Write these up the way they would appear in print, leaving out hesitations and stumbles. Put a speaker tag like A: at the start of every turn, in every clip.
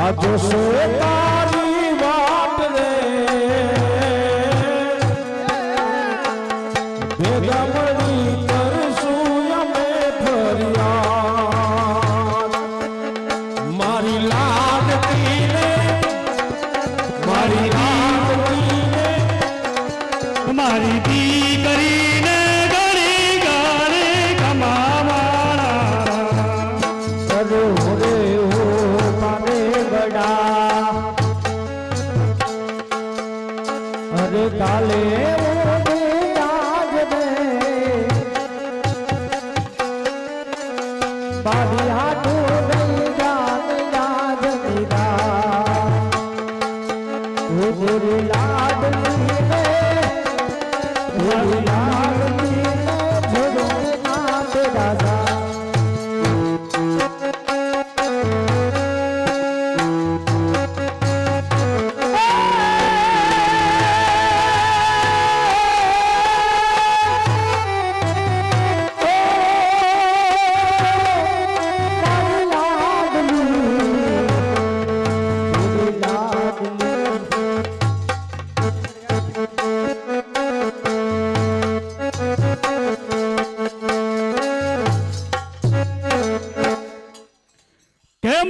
A: આજો સે તારી વાત રે ભેગા મળી કરશું અમે ફરિયાદ મારી લાડકી રે મારી લાડકી રે
B: મારી દીકરીને ગળી ગાળે કમાવાળા
A: અરે રે હો મારે ગડા અરે કાલે બારી હાથો ગઈ જાન યાદ દીધા ગોરી લાડલી રે ગોરી લાડલી રે જોડો નાથ રાજા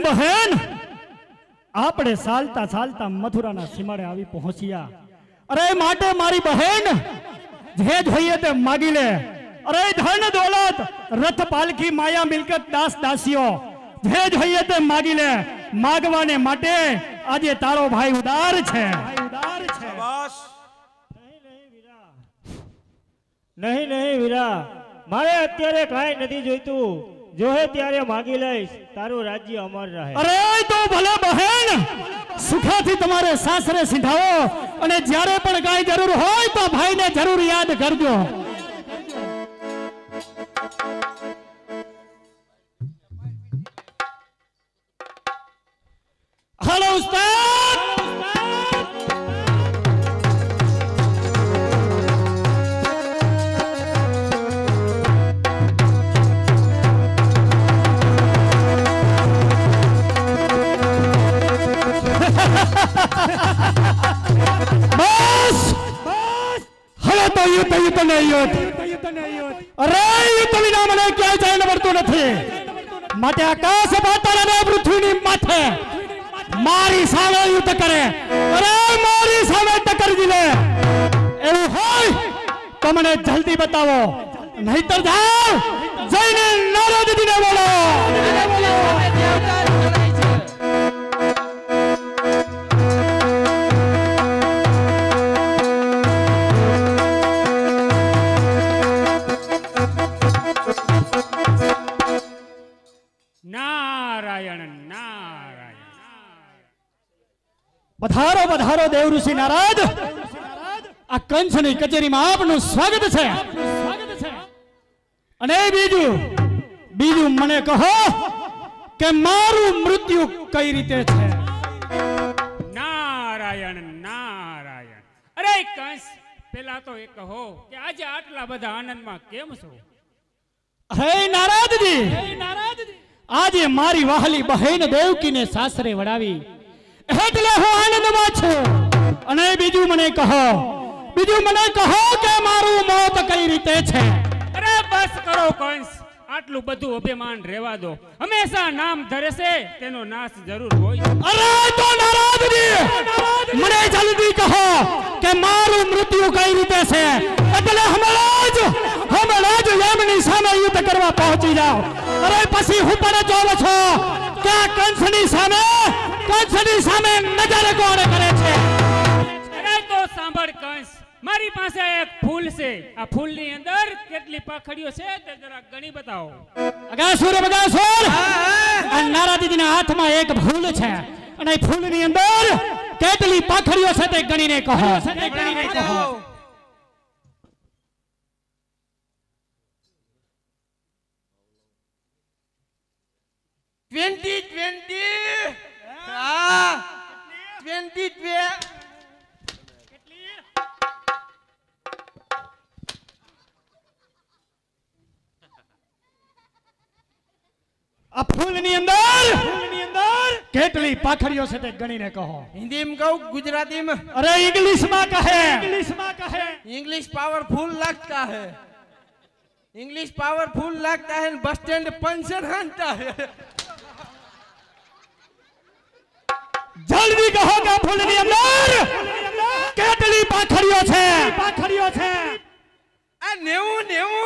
B: બહેન આપણે ચાલતા ચાલતા મથુરાના સીમાડે આવી પહોંચ્યા અરે માટે મારી બહેન જે જોઈએ તે માગી લે અરે ધન દોલત રથ પાલખી માયા મિલકત દાસ દાસીઓ જે જોઈએ તે માગી લે માગવાને માટે આજે તારો ભાઈ ઉદાર છે
C: નહીં નહીં વીરા મારે અત્યારે કાંઈ નથી જોઈતું જોહે ત્યારે માગી લઈશ તારું રાજ્ય અમર રહે
B: અરે તો ભલે બહેન સુખાથી તમારે સાસરે સિંધાવો અને જ્યારે પણ કાંઈ જરૂર હોય તો ભાઈને જરૂર યાદ કરજો हेलो उस्ताद बस હવે તો યુદ્ધ નહીં યુદ્ધ અરે યુદ્ધ વિના મને ક્યાંય જઈને મળતું નથી માટે આકાશ પાતાળ અને પૃથ્વીની માથે મારી સામે યુદ્ધ કરે અરે મારી સામે ટક્કર જીલે એવું હોય તો મને જલ્દી બતાવો નહીતર જાઓ જઈને નારદજીને બોલો પધારો પધારો દેવ ઋષિ નારદ આ કંસની કચેરીમાં આપનું સ્વાગત છે અને બીજું મને કહો કે મારું મૃત્યુ કઈ રીતે છે
D: નારાયણ નારાયણ અરે કંસ પેલા તો એ કહો કે આજે આટલા બધા આનંદમાં કેમ છો
B: હે નારદજી આજે મારી વહાલી બહેન દેવકીને સાસરે વડાવી એટલે હું આનંદમાં છું અને બીજું મને કહો કે મારું મોત કઈ રીતે છે
D: અરે બસ કરો કંસ આટલું બધું અભિમાન રહેવા દો હંમેશા નામ ધરે છે તેનો નાશ જરૂર હોય
B: અરે તો નારદજી મને જલ્દી કહો કે મારું મૃત્યુ કઈ રીતે છે એટલે હમણાં જ યમની સામે યુદ્ધ કરવા પહોંચી જાઓ અરે પછી હું પણ જોઉં છું કે કંસની સામે નજર કોણ કરે છે
D: અરે તો સાંભળ કંસ મારી પાસે એક ફૂલ છે આ ફૂલની અંદર કેટલી પાખડીઓ છે તે જરા ગણી બતાવો
B: બગાસુર આ નારદજીના હાથમાં એક ફૂલ છે અને ફૂલની અંદર કેટલી પાખડીઓ છે તે ગણીને કહો
E: 22
B: આ ફૂલની અંદર કેટલી પાખડીઓ છે તે ગણીને કહો.
E: हिंदी में कहूँ गुजराती में
B: અરે ઇંગ્લિશમાં કહે.
E: इंग्लिश पावरफुल लगता है इंग्लिश पावरफुल लगता है बस स्टैंड पंचर हानता है
B: જલ્દી કહો કે આ ફૂલની અંદર કેટલી પાખડીઓ છે.
E: आ नेवू नेवू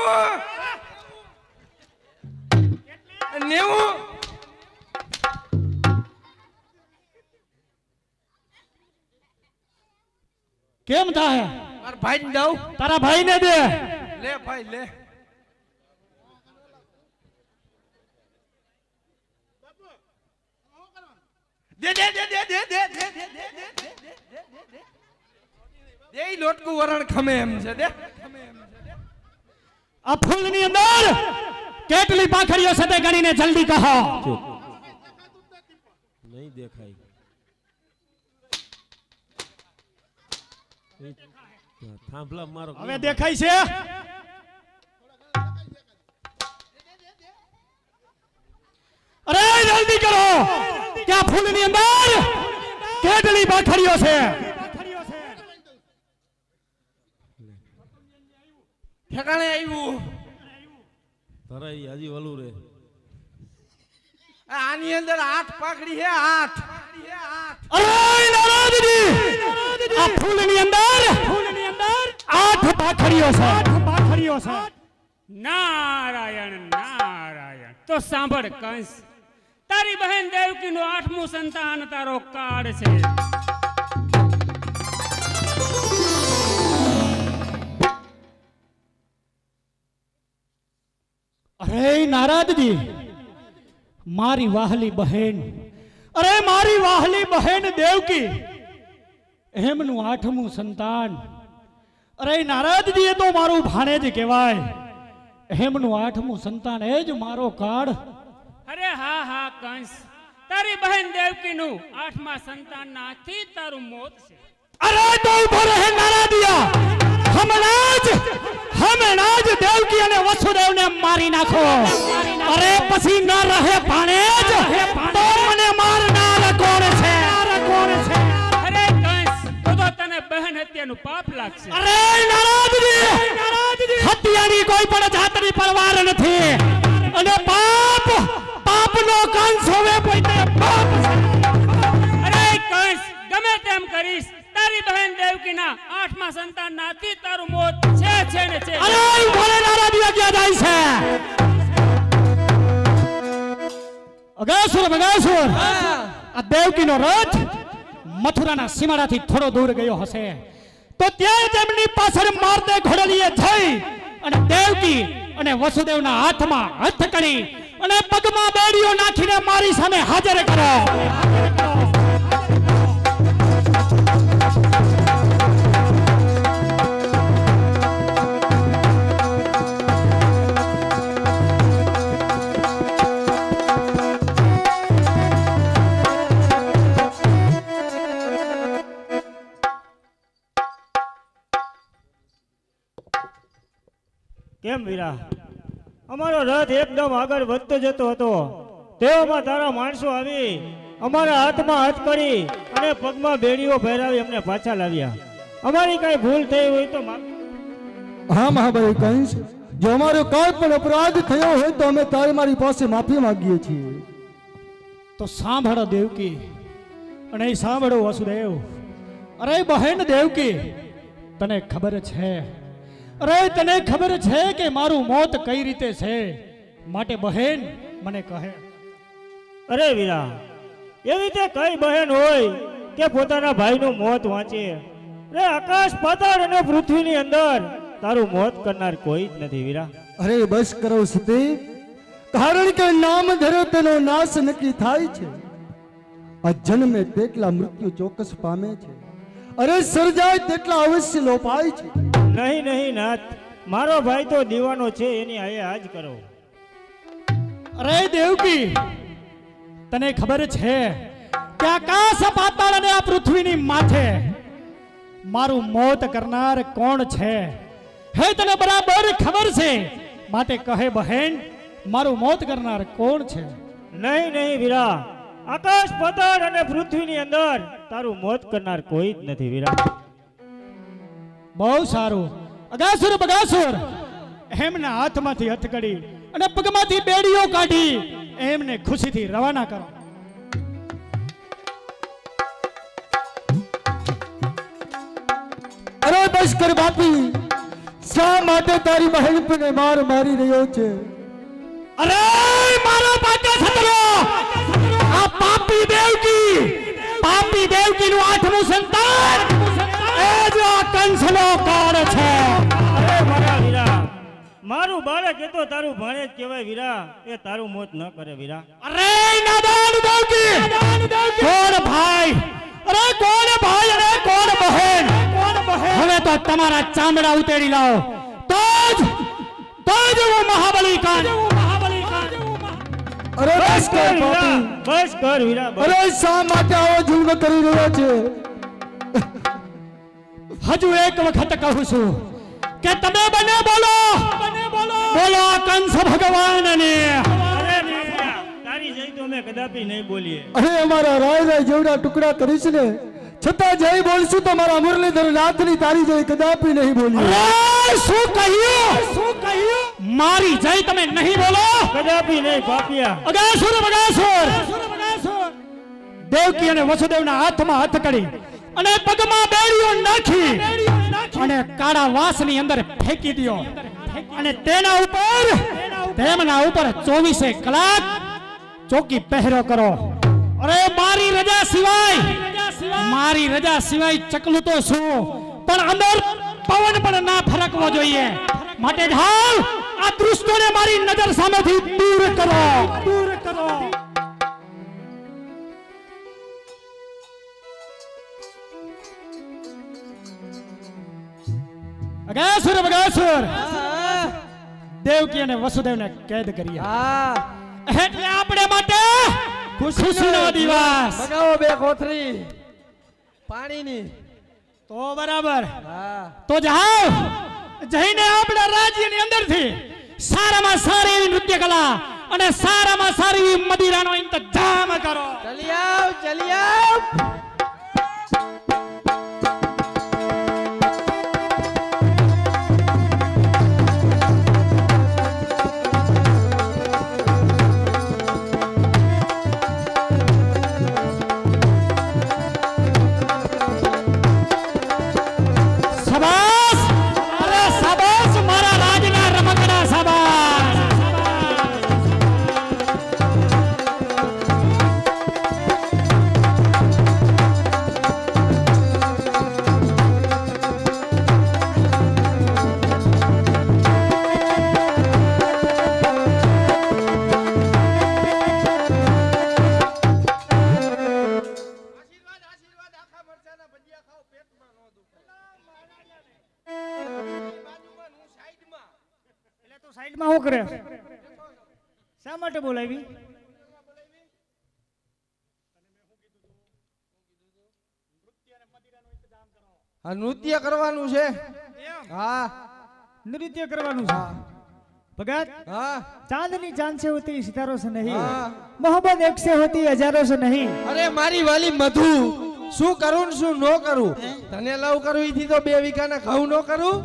E: नेवू
B: કેમ થાય?
E: मार भाई ने दऊ
B: તારા ભાઈને દે.
E: ले भाई ले दे दे दे दे दे दे दे दे दे दे दे दे दे ई लोटकू वरण खमे एम છે દે
B: આ ફૂલની અંદર કેટલી પાખડીઓ છે તે ગણીને જલ્દી કહો.
F: नहीं देखाई थांभला मारो
B: હવે દેખાય છે? અરે જલ્દી કરો કે આ ફૂલની અંદર કેટલી પાખડીઓ છે.
E: ઠેકાણે આવ્યું
F: भराई हजी वलू रे
E: આની અંદર 8 પાકડી હે 8
B: અરે નારાજજી, આ ફૂલની અંદર 8 પાખડીઓ છે.
D: નારાયણ નારાયણ. તો સાંભળ કંસ, તારી બહેન દેવકીનું 8મું સંતાન તારો કાળ છે.
B: અરે નારાજજી, મારી વાહલી બહેન, અરે મારી વાહલી બહેન દેવકી, એમનું 8મું સંતાન. અરે નારાજજી, એ તો મારું ભાણેજ કહેવાય. એમનું 8મું સંતાન એ જ મારો કાળ.
D: અરે હા હા કંસ, તારી બહેન દેવકીનું 8મા સંતાનના હાથથી તારું મોત છે.
B: અરે તો ઉભો રહે નારાજિયા, હમણાં જ દેવકી અને વસુદેવને મારી નાખો. અરે પછી ન રહે ભાણેજ તો મને મારનાર કોણ છે?
D: અરે કંસ, તો તને બહેન હત્યાનું પાપ લાગશે.
B: અરે નારાજજી, હત્યાની કોઈ પણ જાતની પરવાર નથી અને પાપનો કંસ હોવે પોતે પાપ છે.
D: અરે કંસ, ગમે તેમ કરીશ, તારી બહેન દેવકીના 8મા સંતાનના હાથથી તારું મોત છે ને છે.
B: અરે ભલે નારાજિયા ક્યાં જાય છે? અગાસુર, આ દેવકીનો રથ મથુરાના સીમાડાથી થોડો દૂર ગયો હશે તો ત્યાં તેમની પાછળ મારતે ઘોડલીએ જઈ અને દેવકી અને વસુદેવના હાથમાં હથકડી અને પગમાં બેડીઓ નાખીને મારી સામે હાજર કરો.
C: કેમ વીરા, અમારો રથ એકદમ આગળ વધતો જતો હતો, તેવામાં તારા માણસો આવી અમારા હાથમાં હાથ કરી અને પગમાં બેડીઓ પહેરાવી અમને પાછા લાવ્યા. અમારી કઈ ભૂલ થઈ હોય તો
G: હા મહાબલી કંસ, જો અમારો કોઈ પણ અપરાધ થયો હોય તો અમે મારી પાસે માફી માંગીએ છીએ.
B: તો સાંભળો દેવકી અને સાંભળો વસુદેવ. અરે બહેન દેવકી, તને ખબર છે, અરે તને ખબર છે કે મારું મોત કઈ રીતે છે? માટે બહેન મને કહે.
C: અરે વીરા, એવી તે કઈ બહેન હોય કે પોતાના ભાઈનું મોત વાંચે? રે આકાશ પાતાળ અને પૃથ્વીની અંદર તારું મોત કરનાર કોઈ જ નથી વીરા.
G: અરે બસ કરો સતી, કારણ કે નામ ધરો તેનો નાશ નક્કી થાય છે. આ જન્મે તેટલા મૃત્યુ ચોક્કસ પામે છે, અરે સર્જાય તેટલા અવશ્ય લોપાય છે.
C: નહીં નાથ, મારો ભાઈ તો દીવાનો છે, એની આયે આજ કરો.
B: અરે દેવકી, તને ખબર છે કે આકાશ પાતાળ અને આ પૃથ્વીની માથે મારું મોત કરનાર કોણ છે? હે તને બરાબર ખબર છે, માટે કહે બહેન, મારું મોત કરનાર કોણ છે?
C: નહીં વીરા, આકાશ પાતાળ અને પૃથ્વીની અંદર તારું મોત કરનાર કોઈ જ નથી વીરા.
B: બહુ સારું. અગાસુર બગાસુર એમના હાથમાંથી હથકડી અને પગમાંથી બેડીઓ કાઢી એમને ખુશીથી રવાના કરો.
G: અરે બસ કર બાપી, શા માટે તારી બહેનપીને માર મારી રહ્યો છે?
B: અરે મારો પાટે છતરો આ પાપી દેવકીનું આઠમું સંતાન એ જ આ કંસનો કાળ છે.
C: અરે મારા વીરા, મારું બાળક એ તો તારું ભાણેજ કહેવાય વીરા. એ તારું મોત ન કરે વીરા.
B: અરે નાદાન દેવકી, કોણ ભાઈ, અરે કોણ ભાઈ અને કોણ બહેન? હવે તો તમારા ચામડા ઉતેડી લાવો તો જ હું મહાબલી કાન.
G: અરે બસ કર
C: વીરા,
G: બાપી,
C: બસ કર વીરા, બસ.
G: અરે શા માટે આવો જુલ્મ કરી રહ્યો છે?
B: હજુ એક વખત કહું છું કે તમે બને બોલો કંસ ભગવાનને.
C: અરે વીરા, તારી જઈ તો અમે કદાપી નહીં બોલીએ.
G: અરે અમારા રાય જેવડા ટુકડા કરીશ ને, છતાં જય બોલશું તો મારા મુરલીધર નાથની તારી જય કદાપી નહીં બોલી.
B: અરે શું કહ્યું? મારી જય તમે નહીં બોલો?
C: કદાપી નહીં પાપિયા.
B: અગાસુર બગાસુર દેવકી અને વસુદેવના હાથમાં હાથ કરી અને પગમાં બેડીઓ નાખી અને કાળા વાસની અંદર ફેંકી દ્યો અને તેના ઉપર 24 કલાક ચોકી પહેરો કરો. અરે મારી રજા સિવાય ચકલું તો શું, પણ અંદર પવન પણ ના ફરકવો જોઈએ. માટે હાલ આ દુષ્ટોને મારી નજર સામેથી દૂર કરો. અગાસુર દેવકી અને વસુદેવને કેદ કર્યા. એટલે આપણે માટે ખુશીનો દિવસ.
E: મગાવો 2 કોથરી પાણીની.
B: તો બરાબર,
E: હા
B: તો જાઓ જઈને આપણા રાજ્યની અંદરથી સારામાં સારી એવી નૃત્ય કલા અને સારામાં સારી એવી મદિરાનો ઇંતજામ કરો.
E: ચલી આવ.
B: શાબાશ, અરે શાબાશ મારા રાજના રમકડા, શાબાશ.
E: આશીર્વાદ આખા મરચાના ભજીયા ખાઓ, પેટમાં ન દુખે. બાજુમાં હું સાઈડમાં.
C: એટલે તું સાઈડમાં શું કરે? શા માટે બોલાવી?
E: હા નૃત્ય કરવાનું છે. હા
C: नृत्य करवानुं छे। भगत
E: हाँ
C: चांदनी चांद से होती सितारों से नहीं,
E: हाँ।
C: मोहब्बत एक से होती हजारों से नहीं।
E: अरे मारी वाली मधु શું કરું ને શું નો કરું? તને લવ કરવી થી તો 2 વીઘાના ઘઉં નો કરું?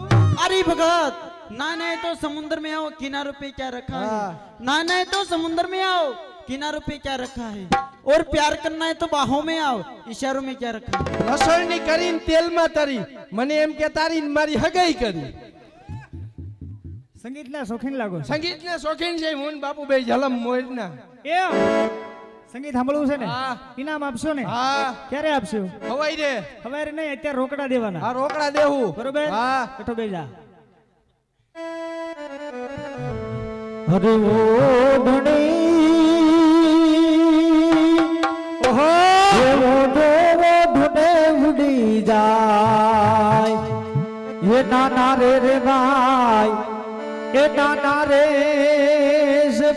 H: अरे भगत नाना है तो समुद्र में आओ, किनारों पे क्या रखा है? नाना है तो समुद्र में आओ, किनारों पे क्या रखा है? और प्यार करना है तो बाहों में आओ, इशारों में क्या रखा है?
E: લસણની કરીને તેલમાં તરી મને એમ કે તારી ને મારી હગાઈ કરી.
C: संगीत ना शौकीन लागो।
E: સંગીતના શોખીન છે હું ને બાપુ બે જલમ મોરના.
C: संगीत સાંભળવું છે ને?
E: હા.
C: ઇનામ આપશો ને?
E: હા
C: ક્યારે આપશો?
E: હવાઈ રે.
C: હવારે નહીં, અત્યારે રોકડા દેવાના।
E: આ રોકડા દેવું
C: બરોબર?
E: હા
C: બેઠો બેજા।
A: હરે ઓઢણી
C: ઓહો
A: ઓઢે ઉડી જાય એ નાના રે ભાઈ, એ નાના રે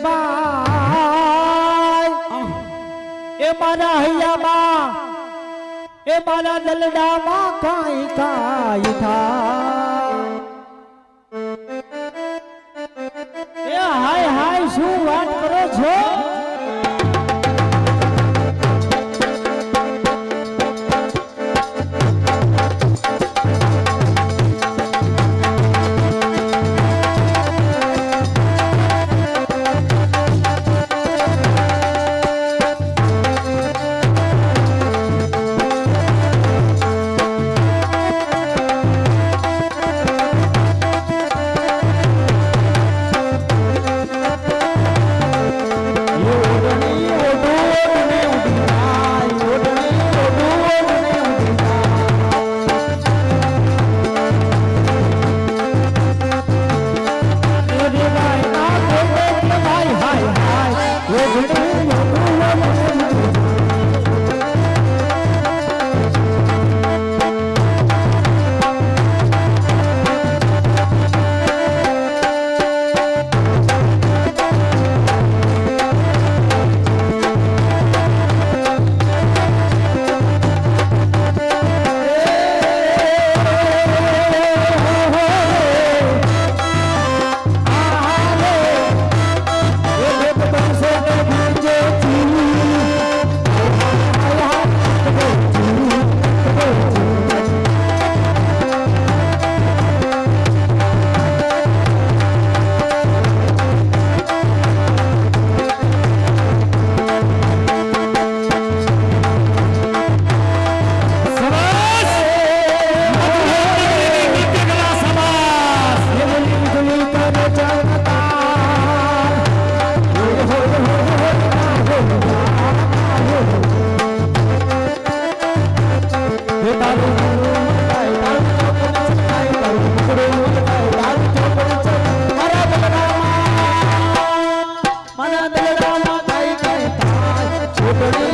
A: ભાઈ, એ મારા હૈયામાં, એ મારા દલડામાં કાંઈ કાંઈ થાય। એ હાય હાય શું વાત કરો છો? મારા દલડામાં કાઈ કાઈ થાય